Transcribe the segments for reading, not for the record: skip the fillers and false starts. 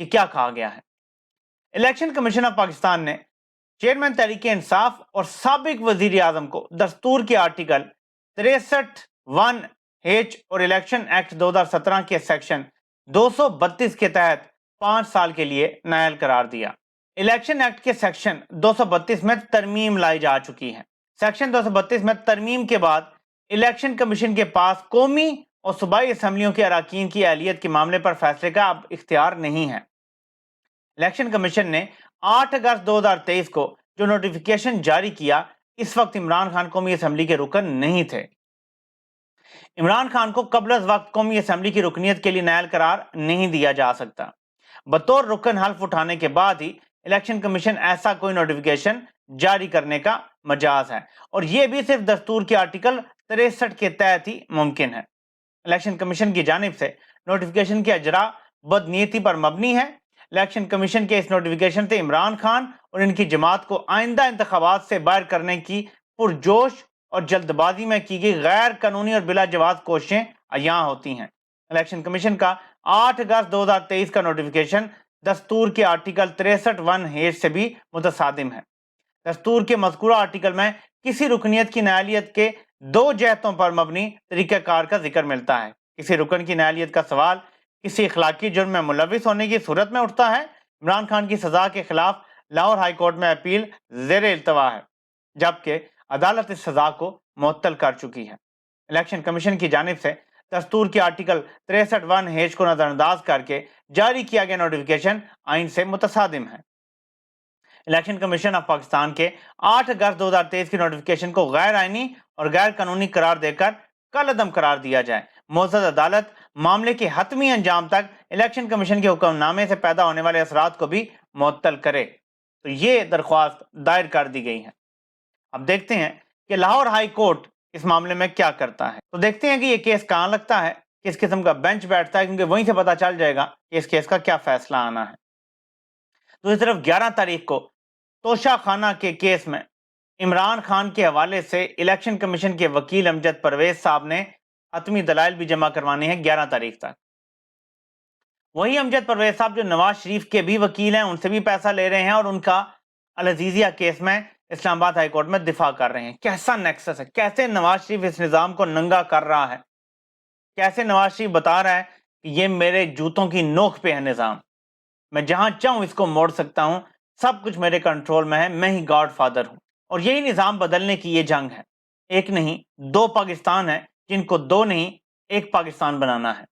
کہ کیا کہا گیا ہے۔ الیکشن کمیشن آف پاکستان نے چیئرمین تحریک انصاف اور سابق وزیر اعظم کو دستور کے آرٹیکل 63(1)H اور الیکشن ایکٹ 2017 کے سیکشن 232 کے تحت 5 سال کے لیے نااہل قرار دیا۔ الیکشن ایکٹ کے سیکشن 232 میں ترمیم لائی جا چکی ہے۔ سیکشن 232 میں ترمیم کے بعد الیکشن کمیشن کے پاس قومی اور صوبائی اسمبلیوں کے اراکین کی اہلیت کے معاملے پر فیصلے کا اب اختیار نہیں ہے۔ الیکشن کمیشن نے 8 اگست 2023 کو جو نوٹیفیکیشن جاری کیا، اس وقت عمران خان قومی اسمبلی کے رکن نہیں تھے۔ عمران خان کو قبل از وقت قومی اسمبلی کی رکنیت کے لیے نااہل قرار نہیں دیا جا سکتا۔ بطور رکن حلف اٹھانے کے بعد ہی الیکشن کمیشن ایسا کوئی نوٹیفیکیشن جاری کرنے کا مجاز ہے، اور یہ بھی صرف دستور کے آرٹیکل 63 کے تحت ہی ممکن ہے۔ الیکشن کمیشن کی جانب سے نوٹیفیکیشن کے اجراء بدنیتی پر مبنی ہے۔ الیکشن کمیشن کے اس نوٹیفیکیشن سے عمران خان اور ان کی جماعت کو آئندہ انتخابات سے باہر کرنے کی پرجوش اور جلد بازی میں کی گئی غیر قانونی اور بلا جواز کوششیں عیاں ہوتی ہیں۔ الیکشن کمیشن کا 8 اگست 2023 کا نوٹیفیکیشن دستور کے آرٹیکل 63(1)H سے بھی متصادم ہے۔ دستور کے مذکورہ آرٹیکل میں کسی رکنیت کی نااہلیت کے 2 جہتوں پر مبنی طریقہ کار کا ذکر ملتا ہے۔ کسی رکن کی نااہلیت کا سوال کسی اخلاقی جرم میں ملوث ہونے کی صورت میں اٹھتا ہے۔ عمران خان کی سزا کے خلاف لاہور ہائی کورٹ میں اپیل زیر التوا ہے، جبکہ عدالت اس سزا کو معطل کر چکی ہے۔ الیکشن کمیشن کی جانب سے دستور کے آرٹیکل 63(1)H کو نظر انداز کر کے جاری کیا گیا نوٹیفیکیشن آئین سے متصادم ہے۔ الیکشن کمیشن آف پاکستان کے 8 اگست 2023 کی نوٹیفیکیشن کو غیر آئینی اور غیر قانونی قرار دے کر کالعدم قرار دیا جائے۔ معزز عدالت معاملے کے حتمی انجام تک الیکشن کمیشن کے حکم نامے سے پیدا ہونے والے اثرات کو بھی معطل کرے۔ تو یہ درخواست دائر کر دی گئی ہے۔ اب دیکھتے ہیں کہ لاہور ہائی کورٹ اس معاملے میں کیا کرتا ہے۔ تو دیکھتے ہیں کہ یہ کیس کہاں لگتا ہے، کس قسم کا بینچ بیٹھتا ہے، کیونکہ وہیں سے پتہ چل جائے گا کہ اس کیس کا کیا فیصلہ آنا ہے۔ دوسری طرف 11 تاریخ کو توشہ خانہ کے کیس میں عمران خان کے حوالے سے الیکشن کمیشن کے وکیل امجد پرویز صاحب نے حتمی دلائل بھی جمع کروانے ہیں 11 تاریخ تک۔ وہی امجد پرویز صاحب جو نواز شریف کے بھی وکیل ہیں، ان سے بھی پیسہ لے رہے ہیں اور ان کا العزیزیہ کیس میں اسلام آباد ہائی کورٹ میں دفاع کر رہے ہیں۔ کیسا نیکسس ہے، کیسے نواز شریف اس نظام کو ننگا کر رہا ہے، کیسے نواز شریف بتا رہا ہے کہ یہ میرے جوتوں کی نوک پہ ہے نظام، میں جہاں چاہوں اس کو موڑ سکتا ہوں، سب کچھ میرے کنٹرول میں ہے، میں ہی گاڈ فادر ہوں۔ اور یہی نظام بدلنے کی یہ جنگ ہے۔ ایک نہیں 2 پاکستان ہیں، جن کو 2 نہیں 1 پاکستان بنانا ہے۔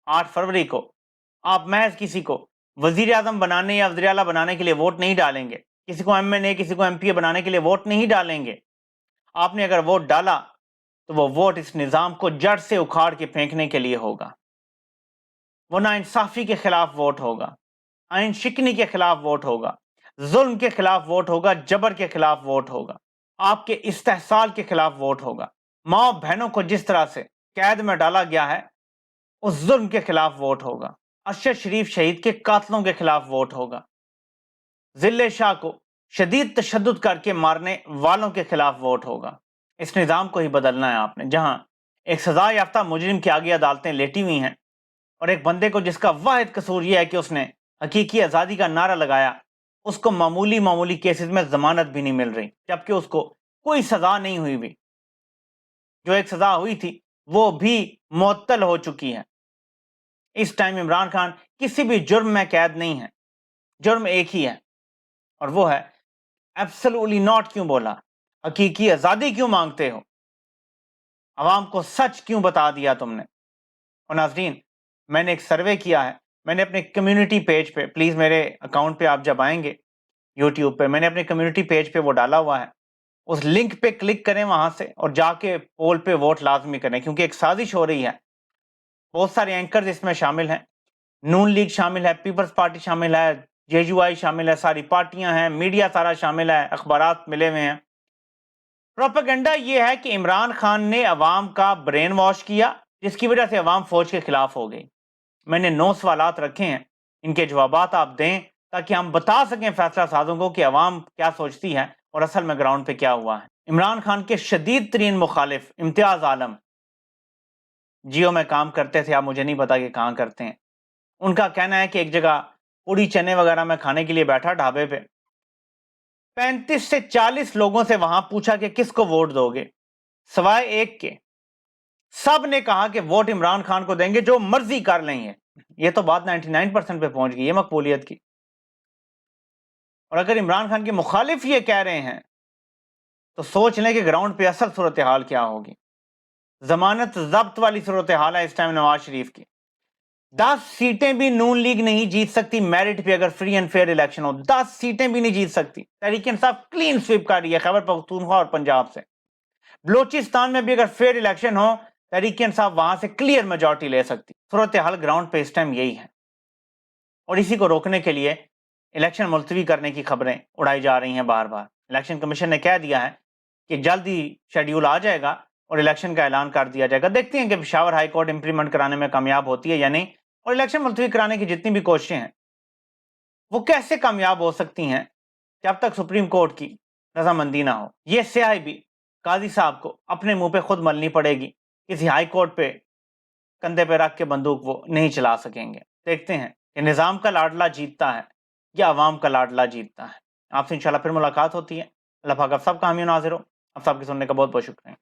8 فروری کو آپ محض کسی کو وزیر اعظم بنانے یا وزیر اعلیٰ بنانے کے لیے ووٹ نہیں ڈالیں گے، کسی کو MNA کسی کو MP بنانے کے لیے ووٹ نہیں ڈالیں گے۔ آپ نے اگر ووٹ ڈالا تو وہ ووٹ اس نظام کو جڑ سے اکھاڑ کے پھینکنے کے لیے ہوگا، وہ ناانصافی کے خلاف ووٹ ہوگا، آئین شکنی کے خلاف ووٹ ہوگا، ظلم کے خلاف ووٹ ہوگا، جبر کے خلاف ووٹ ہوگا، آپ کے استحصال کے خلاف ووٹ ہوگا، ماں بہنوں کو جس طرح سے قید میں ڈالا گیا ہے اس ظلم کے خلاف ووٹ ہوگا، ارشد شریف شہید کے قاتلوں کے خلاف ووٹ ہوگا، ضلع شاہ کو شدید تشدد کر کے مارنے والوں کے خلاف ووٹ ہوگا۔ اس نظام کو ہی بدلنا ہے آپ نے، جہاں ایک سزا یافتہ مجرم کے آگے عدالتیں لیٹی ہوئی ہیں اور ایک بندے کو جس کا واحد قصور یہ ہے کہ اس نے حقیقی آزادی کا نعرہ لگایا، اس کو معمولی کیسز میں ضمانت بھی نہیں مل رہی، جبکہ اس کو کوئی سزا نہیں ہوئی بھی، جو ایک سزا ہوئی تھی وہ بھی معطل ہو چکی ہے۔ اس ٹائم عمران خان کسی بھی جرم میں قید نہیں ہے، جرم ایک ہی ہے اور وہ ہے ایبسلوٹلی ناٹ کیوں بولا، حقیقی آزادی کیوں مانگتے ہو، عوام کو سچ کیوں بتا دیا تم نے۔ اور ناظرین، میں نے ایک سروے کیا ہے، میں نے اپنے کمیونٹی پیج پہ، پلیز میرے اکاؤنٹ پہ آپ جب آئیں گے یوٹیوب پہ، میں نے اپنے کمیونٹی پیج پہ وہ ڈالا ہوا ہے، اس لنک پہ کلک کریں وہاں سے اور جا کے پول پہ ووٹ لازمی کریں، کیونکہ ایک سازش ہو رہی ہے۔ بہت سارے اینکرز اس میں شامل ہیں، نون لیگ شامل ہے، پیپلز پارٹی شامل ہے، JUI شامل ہے، ساری پارٹیاں ہیں، میڈیا سارا شامل ہے، اخبارات ملے ہوئے ہیں۔ پروپیگنڈا یہ ہے کہ عمران خان نے عوام کا برین واش کیا، جس کی وجہ سے عوام فوج کے خلاف ہو گئی۔ میں نے 9 سوالات رکھے ہیں، ان کے جوابات آپ دیں تاکہ ہم بتا سکیں فیصلہ سازوں کو کہ عوام کیا سوچتی ہے اور اصل میں گراؤنڈ پہ کیا ہوا ہے۔ عمران خان کے شدید ترین مخالف امتیاز عالم جیو میں کام کرتے تھے، آپ مجھے نہیں پتا کہ کہاں کرتے ہیں، ان کا کہنا ہے کہ ایک جگہ پوڑی چنے وغیرہ میں کھانے کے لیے بیٹھا ڈھابے پہ، 35 سے 40 لوگوں سے وہاں پوچھا کہ کس کو ووٹ دو گے، سوائے ایک کے سب نے کہا کہ ووٹ عمران خان کو دیں گے، جو مرضی کر لیں گے۔ یہ تو بات 99% پہ پہنچ گئی ہے مقبولیت کی۔ اور اگر عمران خان کے مخالف یہ کہہ رہے ہیں تو سوچ لیں کہ گراؤنڈ پہ اصل صورتحال کیا ہوگی۔ ضمانت ضبط والی صورتحال ہے اس ٹائم نواز شریف کی۔ 10 سیٹیں بھی نون لیگ نہیں جیت سکتی میرٹ پہ اگر فری اینڈ فیئر الیکشن ہو، 10 سیٹیں بھی نہیں جیت سکتی۔ تحریک انصاف کلین سویپ کر رہی ہے خیبر پختونخوا اور پنجاب سے۔ بلوچستان میں بھی اگر فیئر الیکشن ہو، تحریک انصاف وہاں سے کلیئر میجورٹی لے سکتی۔ صورتحال گراؤنڈ پہ اس ٹائم یہی ہے، اور اسی کو روکنے کے لیے الیکشن ملتوی کرنے کی خبریں اڑائی جا رہی ہیں بار بار۔ الیکشن کمیشن نے کہہ دیا ہے کہ جلد ہی شیڈیول آ جائے گا اور الیکشن کا اعلان کر دیا جائے گا۔ دیکھتے ہیں کہ پشاور ہائی کورٹ امپلیمنٹ کرانے میں کامیاب ہوتی ہے یا نہیں، اور الیکشن ملتوی کرانے کی جتنی بھی کوششیں ہیں وہ کیسے کامیاب ہو سکتی ہیں جب تک سپریم کورٹ کی رضامندی نہ ہو۔ یہ سیاہی بھی قاضی صاحب کو اپنے منہ پہ خود ملنی پڑے گی، کسی ہائی کورٹ پہ کندھے پہ رکھ کے بندوق وہ نہیں چلا سکیں گے۔ دیکھتے ہیں کہ نظام کا لاڈلا جیتتا ہے یا عوام کا لاڈلا جیتتا ہے۔ آپ سے انشاءاللہ پھر ملاقات ہوتی ہے۔ اللہ پاک آپ سب کا حامی و ناصر ہو۔ آپ سب کے سننے کا بہت بہت شکریہ۔